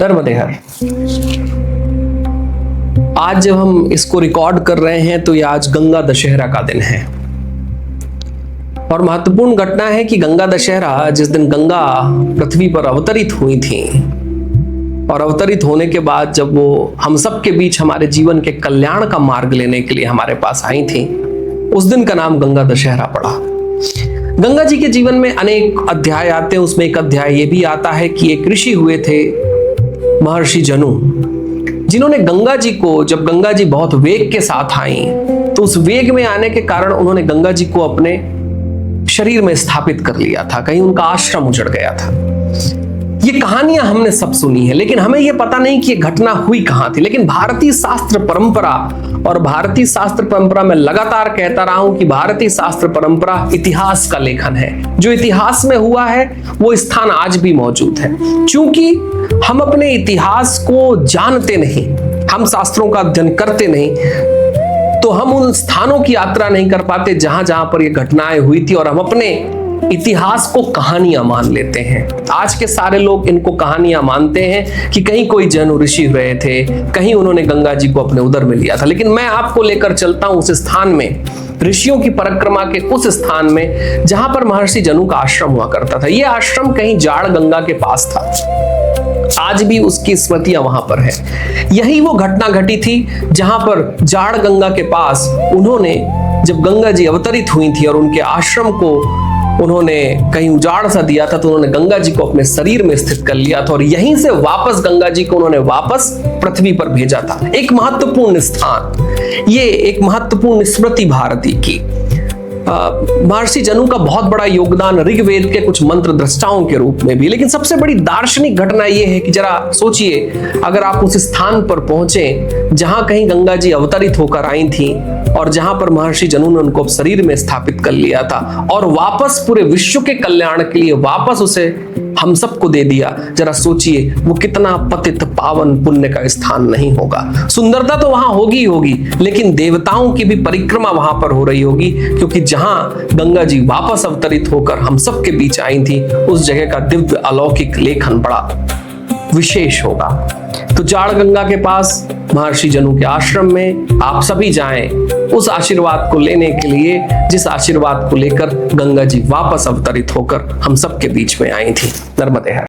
नर्मदे हर। आज जब हम इसको रिकॉर्ड कर रहे हैं तो ये आज गंगा दशहरा का दिन है और महत्वपूर्ण घटना है कि गंगा दशहरा जिस दिन गंगा पृथ्वी पर अवतरित हुई थी और अवतरित होने के बाद जब वो हम सब के बीच हमारे जीवन के कल्याण का मार्ग लेने के लिए हमारे पास आई थी, उस दिन का नाम गंगा दशहरा पड़ा। गंगा जी के जीवन में अनेक अध्याय आते हैं, उसमें एक अध्याय ये भी आता है कि एक ऋषि हुए थे महर्षि जनु, जिन्होंने गंगा जी को, जब गंगा जी बहुत वेग के साथ आई तो उस वेग में आने के कारण उन्होंने गंगा जी को अपने शरीर में स्थापित कर लिया था, कहीं उनका आश्रम उजड़ गया था। ये कहानियां हमने सब सुनी है, लेकिन हमें यह पता नहीं कि ये घटना हुई कहां थी। लेकिन भारतीय शास्त्र परंपरा, और भारतीय शास्त्र परंपरा में लगातार कहता रहा हूं कि भारतीय शास्त्र परंपरा इतिहास का लेखन है। जो इतिहास में हुआ है वो स्थान आज भी मौजूद है। क्योंकि हम अपने इतिहास को जानते नहीं, हम शास्त्रों का अध्ययन करते नहीं, तो हम उन स्थानों की यात्रा नहीं कर पाते जहां जहां पर ये घटनाएं हुई थी, और हम अपने इतिहास को कहानियां मान लेते हैं। आज के सारे लोग इनको कहानियां मानते हैं कि कहीं कोई जैन ऋषि रहे थे, कहीं उन्होंने गंगा जी को अपने उदर में लिया था। लेकिन मैं आपको लेकर चलता हूं उस स्थान में, ऋषियों की परिक्रमा के उस स्थान में जहां पर महर्षि जनु का आश्रम हुआ करता था। यह आश्रम कहीं जाड़ गंगा के पास था, आज भी उसकी स्मृतियां वहां पर है। यही वो घटना घटी थी जहां पर जाड़ गंगा के पास उन्होंने, जब गंगा जी अवतरित हुई थी और उनके आश्रम को उन्होंने कहीं उजाड़ सा दिया था, तो उन्होंने गंगा जी को अपने शरीर में स्थित कर लिया था और यहीं से वापस गंगा जी को उन्होंने वापस पृथ्वी पर भेजा था। एक महत्वपूर्ण स्थान, ये एक महत्वपूर्ण स्मृति भारती की। महर्षि जनु का बहुत बड़ा योगदान ऋग्वेद के कुछ मंत्र दृष्टाओं के रूप में भी। लेकिन सबसे बड़ी दार्शनिक घटना यह है कि जरा सोचिए, अगर आप उस स्थान पर पहुंचे जहां कहीं गंगा जी अवतरित होकर आई थी और जहां पर महर्षि जनु ने उनको शरीर में स्थापित कर लिया था और वापस पूरे विश्व के कल्याण के लिए वापस उसे हम सबको दे दिया, जरा सोचिए वो कितना पतित पावन पुण्य का स्थान नहीं होगा। सुंदरता तो वहां होगी ही होगी, लेकिन देवताओं की भी परिक्रमा वहां पर हो रही होगी, क्योंकि जहां गंगा जी वापस अवतरित होकर हम सबके बीच आई थी, उस जगह का दिव्य अलौकिक लेखन बड़ा विशेष होगा। तो जाड़ गंगा के पास महर्षि जनु के आश्रम में आप सभी जाएं उस आशीर्वाद को लेने के लिए, जिस आशीर्वाद को लेकर गंगा जी वापस अवतरित होकर हम सबके बीच में आई थी। नर्मदे हर।